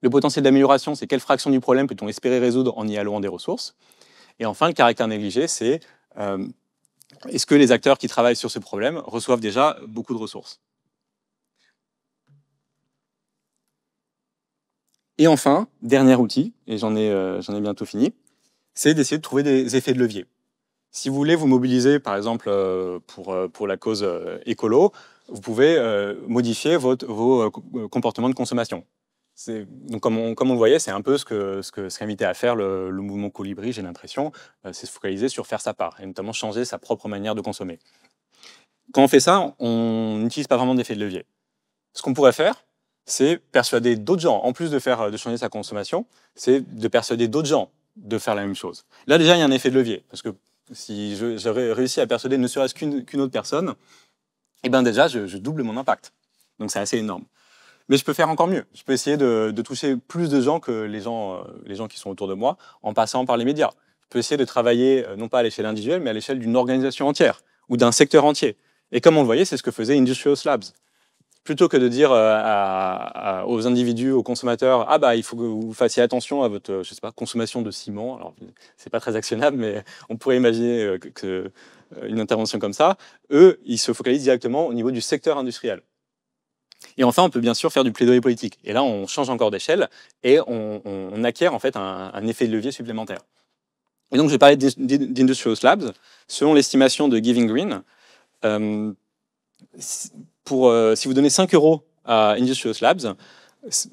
Le potentiel d'amélioration, c'est quelle fraction du problème peut-on espérer résoudre en y allouant des ressources. Et enfin, le caractère négligé, c'est est-ce que les acteurs qui travaillent sur ce problème reçoivent déjà beaucoup de ressources. Et enfin, dernier outil, et j'en ai bientôt fini, c'est d'essayer de trouver des effets de levier. Si vous voulez vous mobiliser, par exemple, pour la cause écolo, vous pouvez modifier vos comportements de consommation. Donc, comme on le voyait, c'est un peu ce qu'invitait à faire le mouvement Colibri, j'ai l'impression, c'est se focaliser sur faire sa part, et notamment changer sa propre manière de consommer. Quand on fait ça, on n'utilise pas vraiment d'effet de levier. Ce qu'on pourrait faire, c'est persuader d'autres gens, en plus de changer sa consommation, c'est de persuader d'autres gens de faire la même chose. Là, déjà, il y a un effet de levier, parce que si j'aurais réussi à persuader ne serait-ce qu'une autre personne, eh bien déjà, je double mon impact. Donc c'est assez énorme. Mais je peux faire encore mieux. Je peux essayer de toucher plus de gens que les gens qui sont autour de moi, en passant par les médias. Je peux essayer de travailler, non pas à l'échelle individuelle, mais à l'échelle d'une organisation entière, ou d'un secteur entier. Et comme on le voyait, c'est ce que faisait Industrious Labs. Plutôt que de dire aux individus, aux consommateurs, il faut que vous fassiez attention à votre, je sais pas, consommation de ciment. Alors, c'est pas très actionnable, mais on pourrait imaginer une intervention comme ça. Eux, ils se focalisent directement au niveau du secteur industriel. Et enfin, on peut bien sûr faire du plaidoyer politique. Et là, on change encore d'échelle et on acquiert en fait un effet de levier supplémentaire. Et donc, je vais parler d'Industrious Labs. Selon l'estimation de Giving Green, si vous donnez 5 € à Industrious Labs,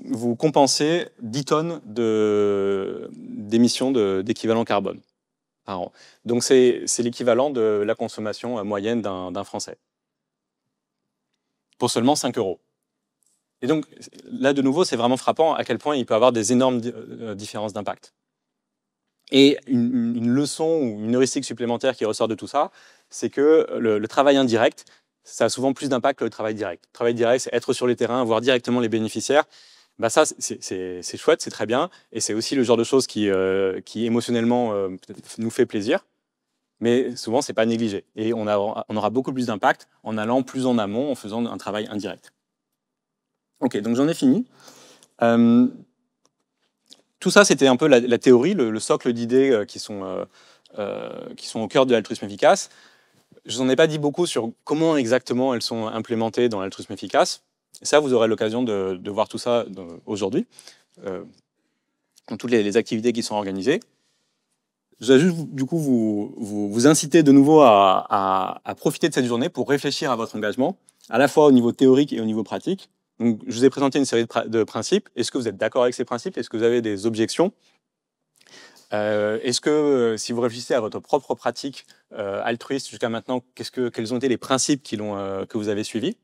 vous compensez 10 tonnes d'émissions d'équivalent carbone par an. Donc c'est l'équivalent de la consommation moyenne d'un Français. Pour seulement 5 €. Et donc là, de nouveau, c'est vraiment frappant à quel point il peut y avoir des énormes différences d'impact. Et une leçon ou une heuristique supplémentaire qui ressort de tout ça, c'est que le travail indirect, ça a souvent plus d'impact que le travail direct. Le travail direct, c'est être sur les terrains, voir directement les bénéficiaires. Ça, c'est chouette, c'est très bien. Et c'est aussi le genre de choses qui émotionnellement, nous fait plaisir. Mais souvent, ce n'est pas négligé. Et on aura beaucoup plus d'impact en allant plus en amont, en faisant un travail indirect. Ok, donc j'en ai fini. Tout ça, c'était un peu la théorie, le socle d'idées qui sont au cœur de l'altruisme efficace. Je vous en ai pas dit beaucoup sur comment exactement elles sont implémentées dans l'altruisme efficace. Ça, vous aurez l'occasion de voir tout ça aujourd'hui, dans toutes les activités qui sont organisées. Je vais juste, du coup, vous inciter de nouveau à profiter de cette journée pour réfléchir à votre engagement, à la fois au niveau théorique et au niveau pratique. Donc, je vous ai présenté une série de principes. Est-ce que vous êtes d'accord avec ces principes? Est-ce que vous avez des objections? Est-ce que, si vous réfléchissez à votre propre pratique altruiste jusqu'à maintenant, quels ont été les principes que vous avez suivis?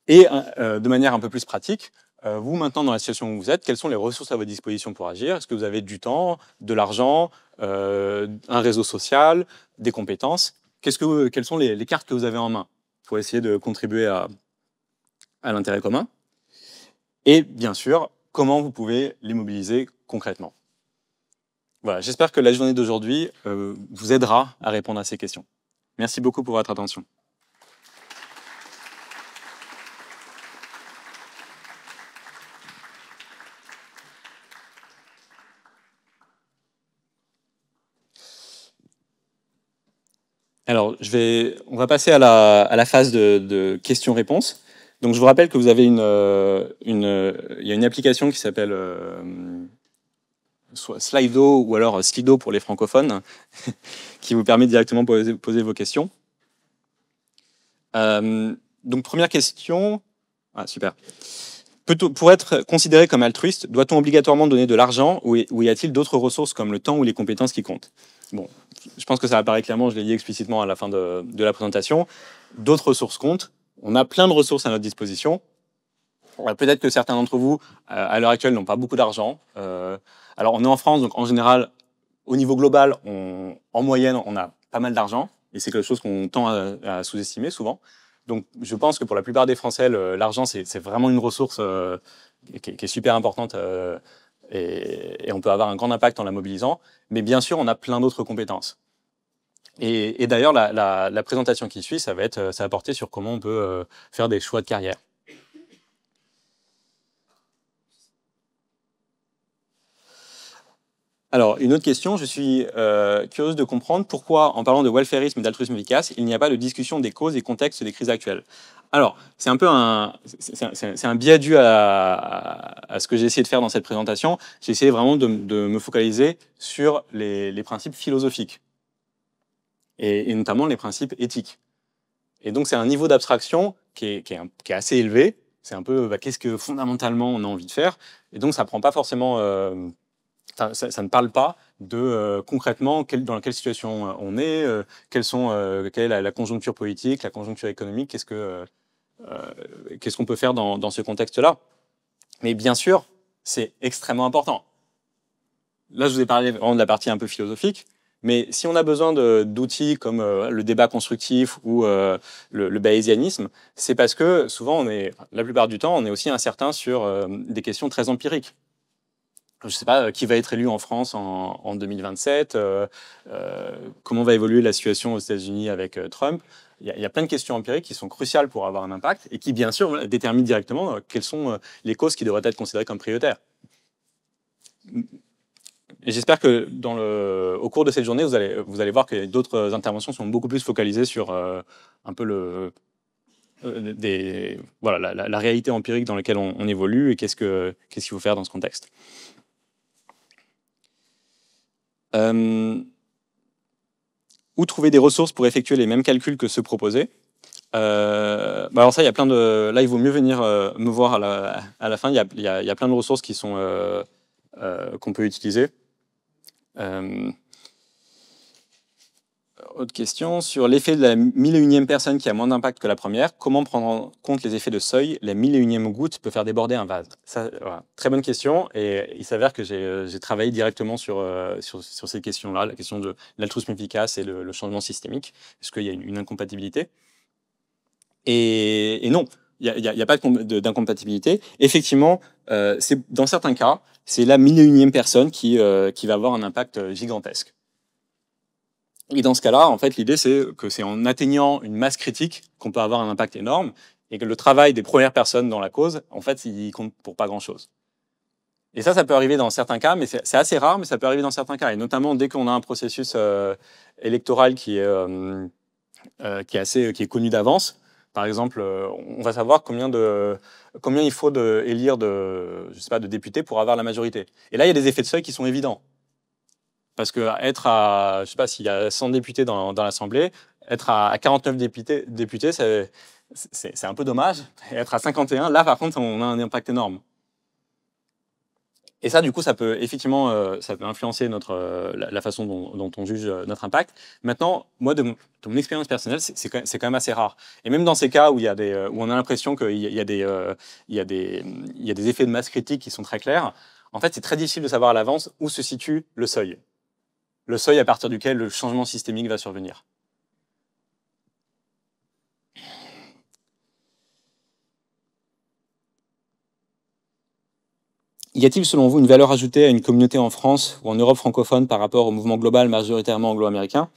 Et de manière un peu plus pratique, vous, maintenant, dans la situation où vous êtes, quelles sont les ressources à votre disposition pour agir? Est-ce que vous avez du temps, de l'argent, un réseau social, des compétences? Quelles sont les cartes que vous avez en main pour essayer de contribuer à l'intérêt commun? Et bien sûr, comment vous pouvez les mobiliser concrètement? Voilà, j'espère que la journée d'aujourd'hui vous aidera à répondre à ces questions. Merci beaucoup pour votre attention. Alors, on va passer à la phase de questions-réponses. Donc, je vous rappelle que vous avez il y a une application qui s'appelle soit Slido ou alors Slido pour les francophones, qui vous permet directement de poser vos questions. Donc, première question. Ah, super. Pour être considéré comme altruiste, doit-on obligatoirement donner de l'argent ou y a-t-il d'autres ressources comme le temps ou les compétences qui comptent? Bon, je pense que ça apparaît clairement, je l'ai dit explicitement à la fin de la présentation. D'autres ressources comptent. On a plein de ressources à notre disposition. Peut-être que certains d'entre vous, à l'heure actuelle, n'ont pas beaucoup d'argent. Alors, on est en France, donc en général, au niveau global, en moyenne, on a pas mal d'argent. Et c'est quelque chose qu'on tend à sous-estimer souvent. Donc, je pense que pour la plupart des Français, l'argent, c'est vraiment une ressource qui est super importante et on peut avoir un grand impact en la mobilisant. Mais bien sûr, on a plein d'autres compétences. Et d'ailleurs, la présentation qui suit, ça va porter sur comment on peut faire des choix de carrière. Alors, une autre question, je suis curieuse de comprendre pourquoi, en parlant de welfarisme et d'altruisme efficace, il n'y a pas de discussion des causes et contextes des crises actuelles. Alors, c'est un peu un biais dû à ce que j'ai essayé de faire dans cette présentation. J'ai essayé vraiment de me focaliser sur les principes philosophiques, et notamment les principes éthiques. Et donc, c'est un niveau d'abstraction qui est assez élevé. C'est un peu, qu'est-ce que fondamentalement on a envie de faire? Et donc, ça ne prend pas forcément... ça ne parle pas de concrètement dans quelle situation on est, quelle est la conjoncture politique, la conjoncture économique, qu'est-ce qu'on peut faire dans ce contexte-là. Mais bien sûr, c'est extrêmement important. Là, je vous ai parlé vraiment de la partie un peu philosophique, mais si on a besoin d'outils comme le débat constructif ou le bayésianisme, c'est parce que souvent, la plupart du temps, on est aussi incertain sur des questions très empiriques. Je ne sais pas qui va être élu en France en 2027, comment va évoluer la situation aux États-Unis avec Trump. Il y a plein de questions empiriques qui sont cruciales pour avoir un impact et qui, bien sûr, déterminent directement quelles sont les causes qui devraient être considérées comme prioritaires. Et j'espère que au cours de cette journée, vous allez voir que d'autres interventions sont beaucoup plus focalisées sur un peu voilà, la réalité empirique dans laquelle on évolue et qu'est-ce qu'il faut faire dans ce contexte. Où trouver des ressources pour effectuer les mêmes calculs que ceux proposés. Alors ça, il y a plein de... Là, il vaut mieux venir me voir à la fin. Il y a plein de ressources qui sont qu'on peut utiliser. Autre question, sur l'effet de la 1001e personne qui a moins d'impact que la première, comment prendre en compte les effets de seuil? La 1001e goutte peut faire déborder un vase. Ça, voilà, très bonne question, et il s'avère que j'ai travaillé directement sur ces questions-là, la question de l'altruisme efficace et le changement systémique. Est-ce qu'il y a une incompatibilité? Et non, il n'y a pas d'incompatibilité. Effectivement, dans certains cas, c'est la 1001e personne qui va avoir un impact gigantesque. Et dans ce cas-là, en fait, l'idée, c'est que c'est en atteignant une masse critique qu'on peut avoir un impact énorme et que le travail des premières personnes dans la cause, en fait, il compte pour pas grand-chose. Et ça peut arriver dans certains cas, mais c'est assez rare, mais ça peut arriver dans certains cas. Et notamment, dès qu'on a un processus électoral qui est connu d'avance, par exemple, on va savoir combien il faut élire de députés pour avoir la majorité. Et là, il y a des effets de seuil qui sont évidents. Parce que être à, je sais pas, s'il y a 100 députés dans l'Assemblée, être à 49 députés, c'est un peu dommage. Et être à 51, là, par contre, on a un impact énorme. Et ça, du coup, ça peut effectivement ça peut influencer la façon dont on juge notre impact. Maintenant, moi, de mon expérience personnelle, c'est quand même assez rare. Et même dans ces cas où où on a l'impression qu'il y a des effets de masse critique qui sont très clairs, en fait, c'est très difficile de savoir à l'avance où se situe le seuil. Le seuil à partir duquel le changement systémique va survenir. Y a-t-il selon vous une valeur ajoutée à une communauté en France ou en Europe francophone par rapport au mouvement global majoritairement anglo-américain?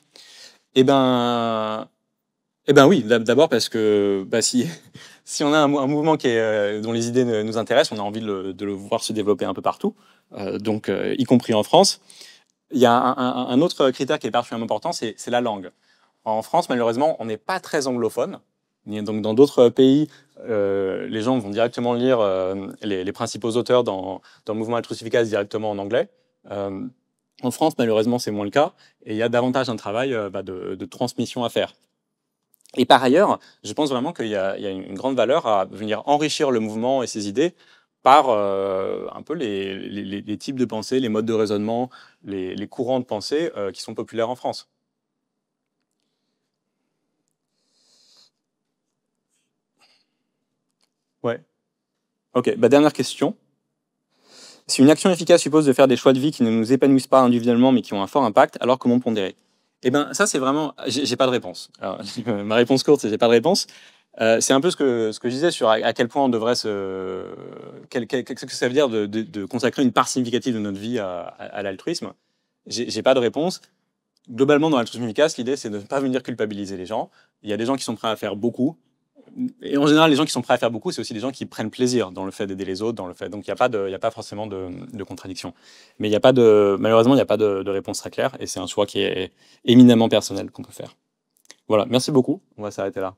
Eh ben oui, d'abord parce que si on a un mouvement dont les idées nous intéressent, on a envie de le voir se développer un peu partout, y compris en France. Il y a un autre critère qui est particulièrement important, c'est la langue. En France, malheureusement, on n'est pas très anglophone. Donc, dans d'autres pays, les gens vont directement lire les principaux auteurs dans le mouvement altruiste efficace directement en anglais. En France, malheureusement, c'est moins le cas. Et il y a davantage un travail de transmission à faire. Et par ailleurs, je pense vraiment qu'il y a une grande valeur à venir enrichir le mouvement et ses idées par un peu les types de pensée, les modes de raisonnement, les courants de pensée qui sont populaires en France. Ouais. Ok, dernière question. Si une action efficace suppose de faire des choix de vie qui ne nous épanouissent pas individuellement mais qui ont un fort impact, alors comment pondérer? Eh bien, ça c'est vraiment... J'ai pas de réponse. Alors, ma réponse courte, c'est j'ai pas de réponse. C'est un peu ce que je disais sur à quel point on devrait se... Qu'est-ce que ça veut dire de consacrer une part significative de notre vie à l'altruisme? J'ai pas de réponse. Globalement, dans l'altruisme efficace, l'idée c'est de ne pas venir culpabiliser les gens. Il y a des gens qui sont prêts à faire beaucoup. Et en général, les gens qui sont prêts à faire beaucoup, c'est aussi des gens qui prennent plaisir dans le fait d'aider les autres, dans le fait. Donc, il n'y a pas forcément de contradiction. Mais malheureusement, il n'y a pas de réponse très claire, et c'est un choix qui est éminemment personnel qu'on peut faire. Voilà, merci beaucoup. On va s'arrêter là.